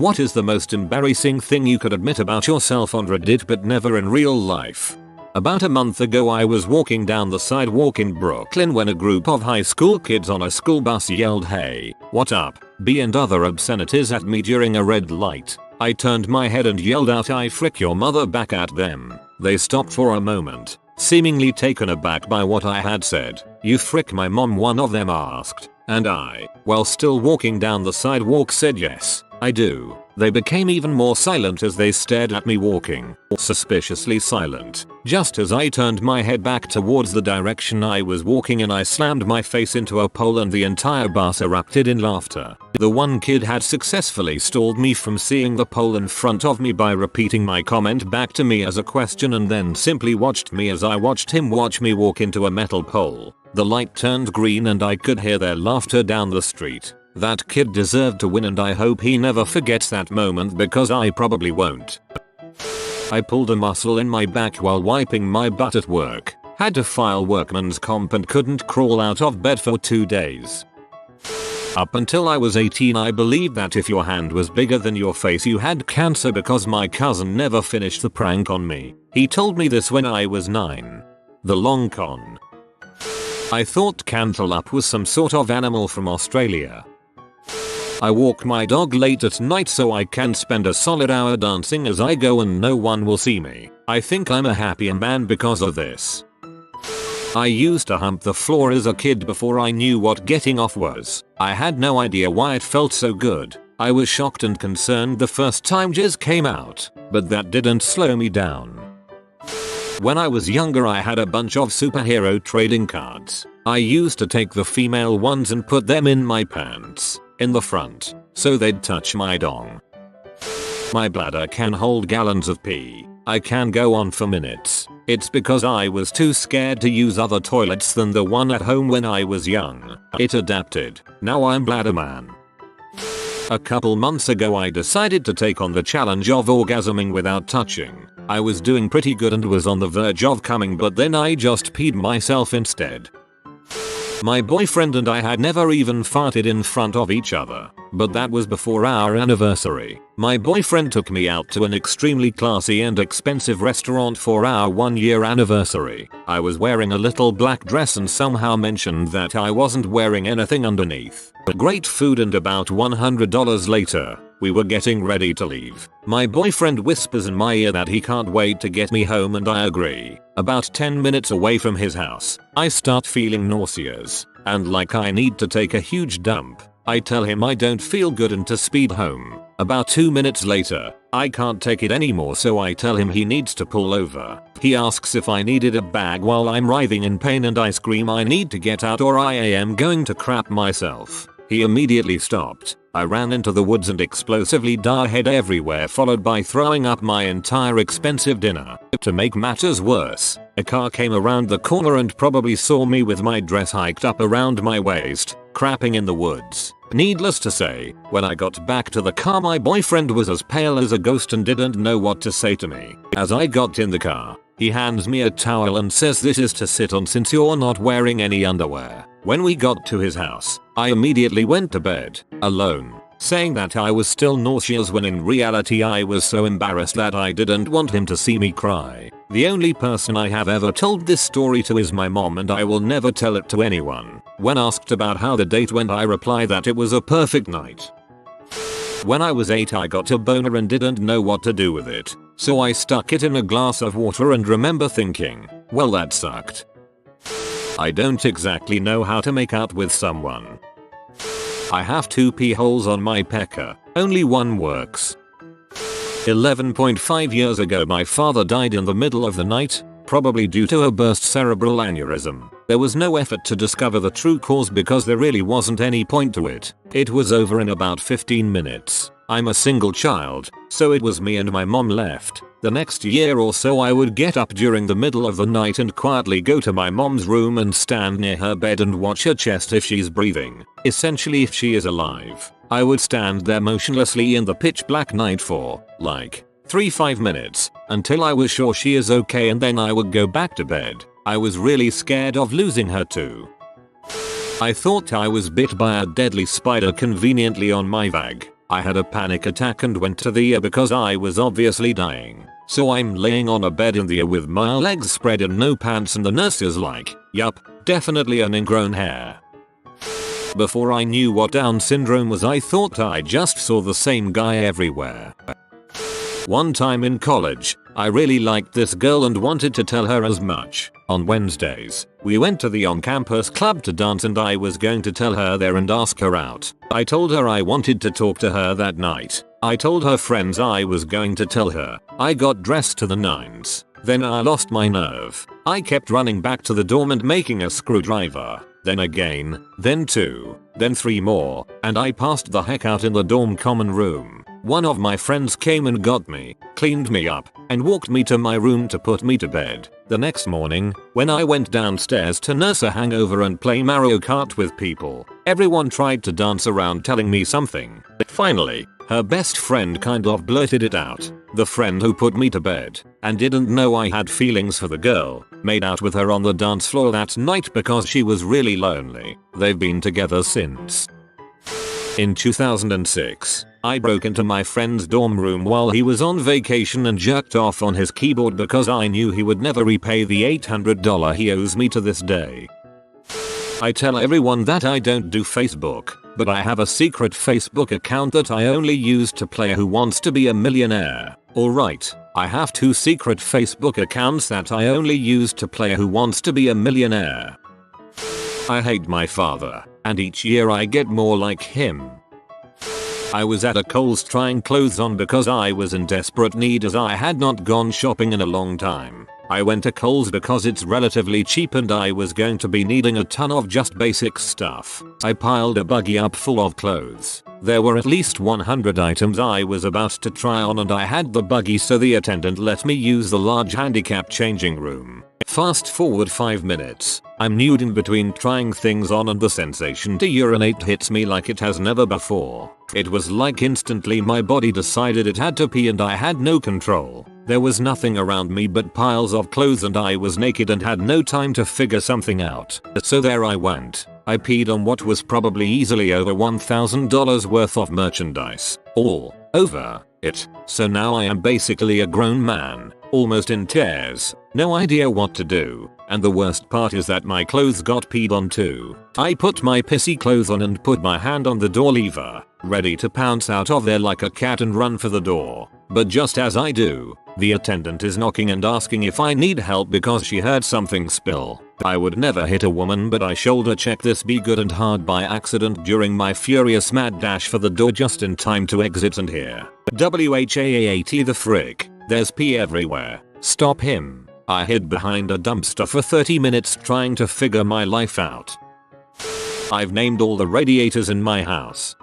What is the most embarrassing thing you could admit about yourself on Reddit but never in real life? About a month ago I was walking down the sidewalk in Brooklyn when a group of high school kids on a school bus yelled "Hey, what up, B" and other obscenities at me during a red light. I turned my head and yelled out "I frick your mother" back at them. They stopped for a moment, seemingly taken aback by what I had said. "You frick my mom?" one of them asked, and I, while still walking down the sidewalk, said "Yes, I do." They became even more silent as they stared at me walking, suspiciously silent, just as I turned my head back towards the direction I was walking, and I slammed my face into a pole and the entire bus erupted in laughter. The one kid had successfully stalled me from seeing the pole in front of me by repeating my comment back to me as a question, and then simply watched me as I watched him watch me walk into a metal pole. The light turned green and I could hear their laughter down the street. That kid deserved to win, and I hope he never forgets that moment, because I probably won't. I pulled a muscle in my back while wiping my butt at work. Had to file workman's comp and couldn't crawl out of bed for 2 days. Up until I was 18 I believed that if your hand was bigger than your face you had cancer, because my cousin never finished the prank on me. He told me this when I was 9. The long con. I thought cantaloupe was some sort of animal from Australia. I walk my dog late at night so I can spend a solid hour dancing as I go and no one will see me. I think I'm a happier man because of this. I used to hump the floor as a kid before I knew what getting off was. I had no idea why it felt so good. I was shocked and concerned the first time jizz came out, but that didn't slow me down. When I was younger I had a bunch of superhero trading cards. I used to take the female ones and put them in my pants, in the front, so they'd touch my dong. My bladder can hold gallons of pee. I can go on for minutes. It's because I was too scared to use other toilets than the one at home when I was young. It adapted. Now I'm bladder man. A couple months ago I decided to take on the challenge of orgasming without touching. I was doing pretty good and was on the verge of coming, but then I just peed myself instead. My boyfriend and I had never even farted in front of each other, but that was before our anniversary. My boyfriend took me out to an extremely classy and expensive restaurant for our 1-year anniversary. I was wearing a little black dress and somehow mentioned that I wasn't wearing anything underneath. Great food, and about $100 later, we were getting ready to leave. My boyfriend whispers in my ear that he can't wait to get me home, and I agree. About 10 minutes away from his house, I start feeling nauseous, and like I need to take a huge dump. I tell him I don't feel good and to speed home. About 2 minutes later, I can't take it anymore, so I tell him he needs to pull over. He asks if I needed a bag while I'm writhing in pain, and I scream I need to get out or I am going to crap myself. He immediately stopped. I ran into the woods and explosively diarrhead everywhere, followed by throwing up my entire expensive dinner. To make matters worse, a car came around the corner and probably saw me with my dress hiked up around my waist, crapping in the woods. Needless to say, when I got back to the car my boyfriend was as pale as a ghost and didn't know what to say to me. As I got in the car, he hands me a towel and says this is to sit on since you're not wearing any underwear. When we got to his house, I immediately went to bed, alone, saying that I was still nauseous when in reality I was so embarrassed that I didn't want him to see me cry. The only person I have ever told this story to is my mom, and I will never tell it to anyone. When asked about how the date went I reply that it was a perfect night. When I was 8 I got a boner and didn't know what to do with it, so I stuck it in a glass of water and remember thinking, well that sucked. I don't exactly know how to make out with someone. I have 2 pee holes on my pecker, only one works. 11.5 years ago my father died in the middle of the night, probably due to a burst cerebral aneurysm. There was no effort to discover the true cause because there really wasn't any point to it. It was over in about 15 minutes. I'm a single child, so it was me and my mom left. The next year or so I would get up during the middle of the night and quietly go to my mom's room and stand near her bed and watch her chest if she's breathing. Essentially if she is alive. I would stand there motionlessly in the pitch black night for, like, 3-5 minutes, until I was sure she is okay, and then I would go back to bed. I was really scared of losing her too. I thought I was bit by a deadly spider conveniently on my vag. I had a panic attack and went to the ER because I was obviously dying. So I'm laying on a bed in the ER with my legs spread and no pants and the nurse is like, yup, definitely an ingrown hair. Before I knew what Down syndrome was, I thought I just saw the same guy everywhere. One time in college, I really liked this girl and wanted to tell her as much. On Wednesdays, we went to the on-campus club to dance and I was going to tell her there and ask her out. I told her I wanted to talk to her that night. I told her friends I was going to tell her. I got dressed to the nines. Then I lost my nerve. I kept running back to the dorm and making a screwdriver. Then again, then 2, then 3 more, and I passed the heck out in the dorm common room. One of my friends came and got me, cleaned me up, and walked me to my room to put me to bed. The next morning, when I went downstairs to nurse a hangover and play Mario Kart with people, everyone tried to dance around telling me something. Finally, her best friend kind of blurted it out. The friend who put me to bed, and didn't know I had feelings for the girl, made out with her on the dance floor that night because she was really lonely. They've been together since. In 2006, I broke into my friend's dorm room while he was on vacation and jerked off on his keyboard because I knew he would never repay the $800 he owes me to this day. I tell everyone that I don't do Facebook, but I have a secret Facebook account that I only use to play Who Wants to Be a Millionaire. Alright, I have 2 secret Facebook accounts that I only use to play Who Wants to Be a Millionaire. I hate my father, and each year I get more like him. I was at a Kohl's trying clothes on because I was in desperate need as I had not gone shopping in a long time. I went to Kohl's because it's relatively cheap and I was going to be needing a ton of just basic stuff. I piled a buggy up full of clothes. There were at least 100 items I was about to try on and I had the buggy, so the attendant let me use the large handicap changing room. Fast forward 5 minutes. I'm nude in between trying things on and the sensation to urinate hits me like it has never before. It was like instantly my body decided it had to pee and I had no control. There was nothing around me but piles of clothes and I was naked and had no time to figure something out. So there I went. I peed on what was probably easily over $1,000 worth of merchandise. All over it. So now I am basically a grown man, almost in tears, no idea what to do, and the worst part is that my clothes got peed on too. I put my pissy clothes on and put my hand on the door lever, ready to pounce out of there like a cat and run for the door. But just as I do, the attendant is knocking and asking if I need help because she heard something spill. I would never hit a woman, but I shoulder check this be good and hard by accident during my furious mad dash for the door just in time to exit and hear, "WHAAT the frick, there's pee everywhere, stop him." I hid behind a dumpster for 30 minutes trying to figure my life out. I've named all the radiators in my house.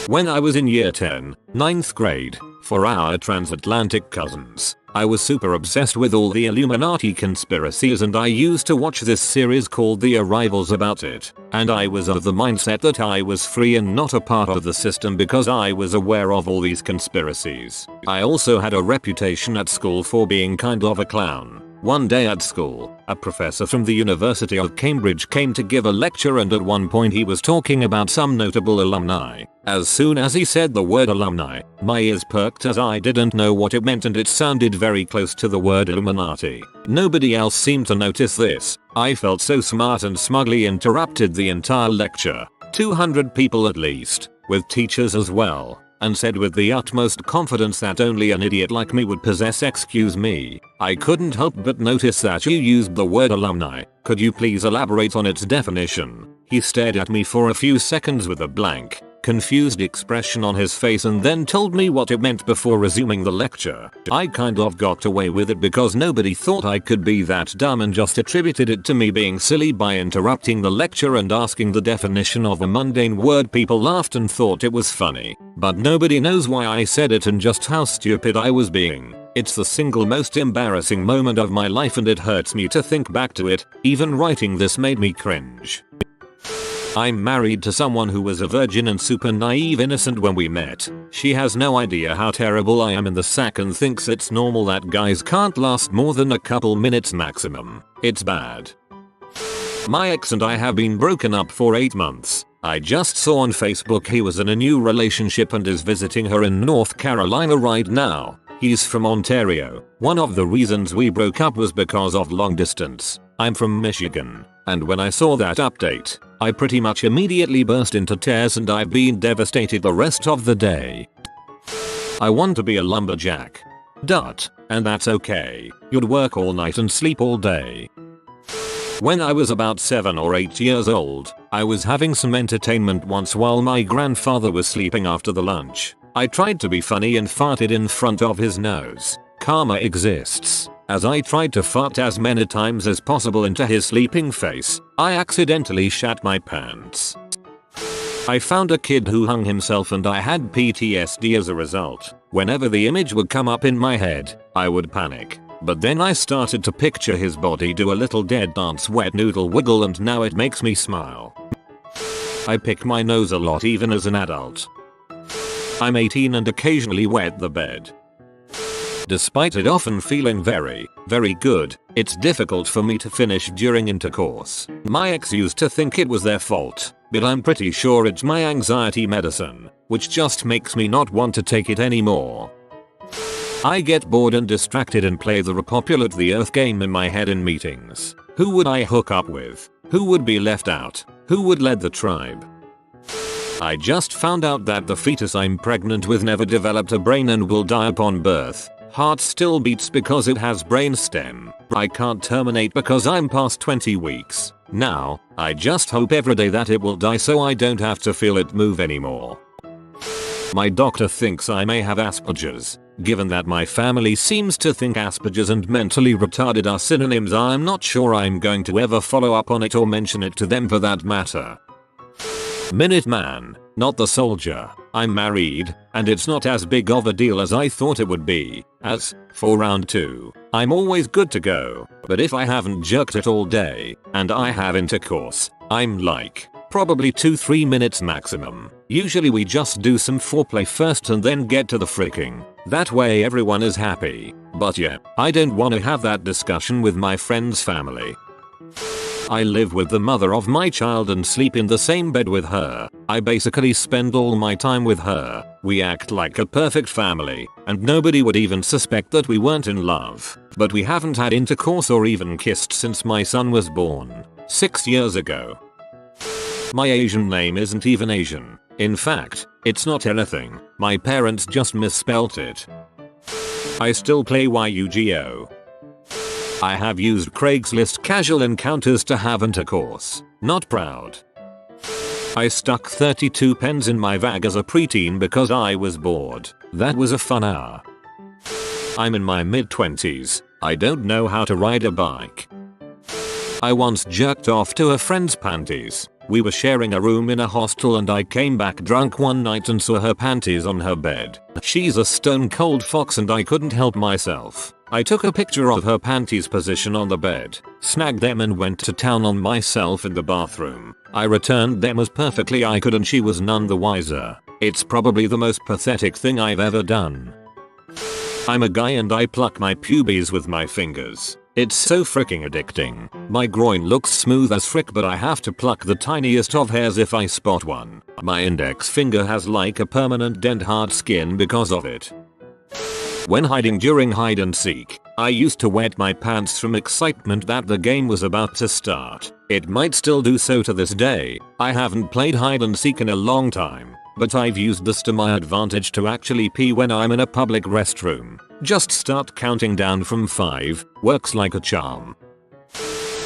When I was in year 10, 9th grade, for our transatlantic cousins, I was super obsessed with all the Illuminati conspiracies and I used to watch this series called The Arrivals about it. And I was of the mindset that I was free and not a part of the system because I was aware of all these conspiracies. I also had a reputation at school for being kind of a clown. One day at school, a professor from the University of Cambridge came to give a lecture and at one point he was talking about some notable alumni. As soon as he said the word alumni, my ears perked as I didn't know what it meant and it sounded very close to the word Illuminati. Nobody else seemed to notice this. I felt so smart and smugly interrupted the entire lecture, 200 people at least, with teachers as well, and said with the utmost confidence that only an idiot like me would possess. "Excuse me, I couldn't help but notice that you used the word alumni. Could you please elaborate on its definition?" He stared at me for a few seconds with a blank, confused expression on his face and then told me what it meant before resuming the lecture. I kind of got away with it because nobody thought I could be that dumb and just attributed it to me being silly by interrupting the lecture and asking the definition of a mundane word. People laughed and thought it was funny, but nobody knows why I said it and just how stupid I was being. It's the single most embarrassing moment of my life and it hurts me to think back to it. Even writing this made me cringe. I'm married to someone who was a virgin and super naive innocent when we met. She has no idea how terrible I am in the sack and thinks it's normal that guys can't last more than a couple minutes maximum. It's bad. My ex and I have been broken up for 8 months. I just saw on Facebook he was in a new relationship and is visiting her in North Carolina right now. He's from Ontario. One of the reasons we broke up was because of long distance. I'm from Michigan, and when I saw that update, I pretty much immediately burst into tears and I've been devastated the rest of the day. I want to be a lumberjack. And that's okay. You'd work all night and sleep all day. When I was about 7 or 8 years old, I was having some entertainment once while my grandfather was sleeping after the lunch. I tried to be funny and farted in front of his nose. Karma exists. As I tried to fart as many times as possible into his sleeping face, I accidentally shat my pants. I found a kid who hung himself and I had PTSD as a result. Whenever the image would come up in my head, I would panic. But then I started to picture his body do a little dead dance wet noodle wiggle and now it makes me smile. I pick my nose a lot even as an adult. I'm 18 and occasionally wet the bed. Despite it often feeling very good, it's difficult for me to finish during intercourse. My ex used to think it was their fault, but I'm pretty sure it's my anxiety medicine, which just makes me not want to take it anymore. I get bored and distracted and play the repopulate the earth game in my head in meetings. Who would I hook up with? Who would be left out? Who would lead the tribe? I just found out that the fetus I'm pregnant with never developed a brain and will die upon birth. Heart still beats because it has brain stem. I can't terminate because I'm past 20 weeks. Now, I just hope every day that it will die so I don't have to feel it move anymore. My doctor thinks I may have Asperger's. Given that my family seems to think Asperger's and mentally retarded are synonyms, I'm not sure I'm going to ever follow up on it or mention it to them for that matter. Minuteman, not the soldier. I'm married, and it's not as big of a deal as I thought it would be. As for round 2, I'm always good to go, but if I haven't jerked it all day, and I have intercourse, I'm like, probably 2-3 minutes maximum. Usually we just do some foreplay first and then get to the fricking. That way everyone is happy. But yeah, I don't want to have that discussion with my friend's family. I live with the mother of my child and sleep in the same bed with her. I basically spend all my time with her. We act like a perfect family, and nobody would even suspect that we weren't in love. But we haven't had intercourse or even kissed since my son was born 6 years ago. My Asian name isn't even Asian. In fact, it's not anything. My parents just misspelt it. I still play Yu-Gi-Oh! I have used Craigslist casual encounters to have intercourse. Not proud. I stuck 32 pens in my bag as a preteen because I was bored. That was a fun hour. I'm in my mid-20s. I don't know how to ride a bike. I once jerked off to a friend's panties. We were sharing a room in a hostel and I came back drunk one night and saw her panties on her bed. She's a stone cold fox and I couldn't help myself. I took a picture of her panties position on the bed, snagged them and went to town on myself in the bathroom. I returned them as perfectly I could and she was none the wiser. It's probably the most pathetic thing I've ever done. I'm a guy and I pluck my pubes with my fingers. It's so freaking addicting. My groin looks smooth as frick but I have to pluck the tiniest of hairs if I spot one. My index finger has like a permanent dent hard skin because of it. When hiding during hide and seek, I used to wet my pants from excitement that the game was about to start. It might still do so to this day. I haven't played hide and seek in a long time, but I've used this to my advantage to actually pee when I'm in a public restroom. Just start counting down from 5, works like a charm.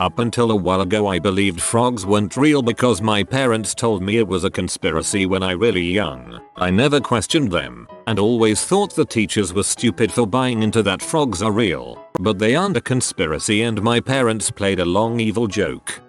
Up until a while ago I believed frogs weren't real because my parents told me it was a conspiracy when I really young. I never questioned them, and always thought the teachers were stupid for buying into that frogs are real. But they aren't a conspiracy and my parents played a long evil joke.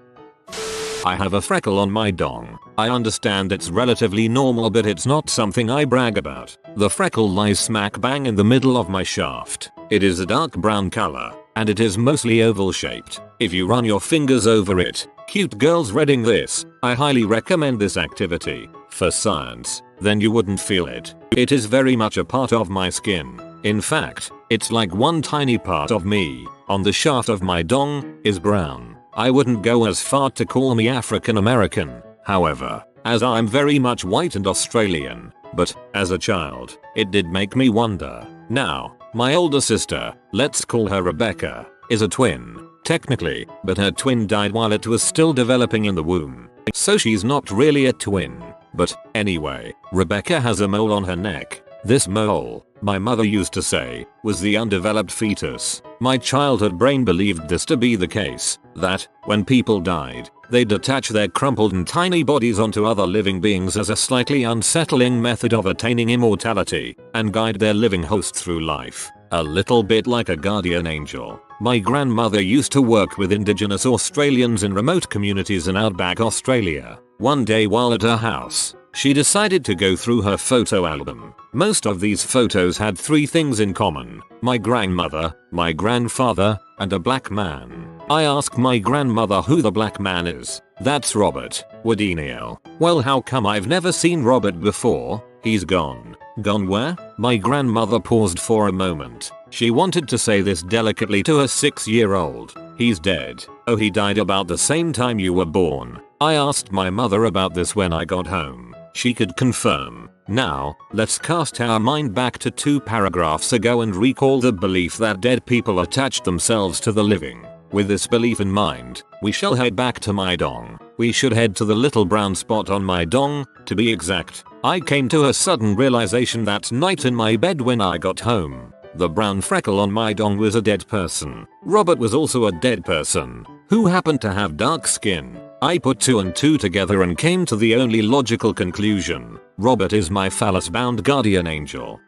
I have a freckle on my dong. I understand it's relatively normal but it's not something I brag about. The freckle lies smack bang in the middle of my shaft. It is a dark brown color, and it is mostly oval shaped. If you run your fingers over it, cute girls reading this, I highly recommend this activity. For science, then you wouldn't feel it. It is very much a part of my skin. In fact, it's like one tiny part of me, on the shaft of my dong, is brown. I wouldn't go as far to call me African American, however, as I'm very much white and Australian, but as a child, it did make me wonder. Now, my older sister, let's call her Rebecca, is a twin, technically, but her twin died while it was still developing in the womb. So she's not really a twin. But anyway, Rebecca has a mole on her neck. This mole, my mother used to say, was the undeveloped fetus. My childhood brain believed this to be the case, that, when people died, they'd attach their crumpled and tiny bodies onto other living beings as a slightly unsettling method of attaining immortality, and guide their living host through life. A little bit like a guardian angel. My grandmother used to work with Indigenous Australians in remote communities in outback Australia. One day while at her house, she decided to go through her photo album. Most of these photos had 3 things in common: my grandmother, my grandfather, and a black man. I asked my grandmother who the black man is. That's Robert, Wadeniel. Well, how come I've never seen Robert before? He's gone. Gone where? My grandmother paused for a moment. She wanted to say this delicately to her 6-year-old. He's dead. Oh, he died about the same time you were born. I asked my mother about this when I got home. She could confirm. Now, let's cast our mind back to 2 paragraphs ago and recall the belief that dead people attached themselves to the living. With this belief in mind, we shall head back to my dong. We should head to the little brown spot on my dong, to be exact. I came to a sudden realization that night in my bed when I got home. The brown freckle on my dong was a dead person. Robert was also a dead person, who happened to have dark skin. I put 2 and 2 together and came to the only logical conclusion. Robert is my phallus-bound guardian angel.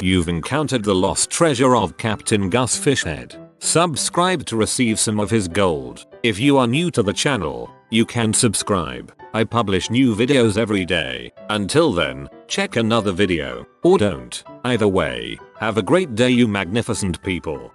You've encountered the lost treasure of Captain Gus Fishhead. Subscribe to receive some of his gold. If you are new to the channel, you can subscribe. I publish new videos every day. Until then, check another video, or don't. Either way, have a great day you magnificent people.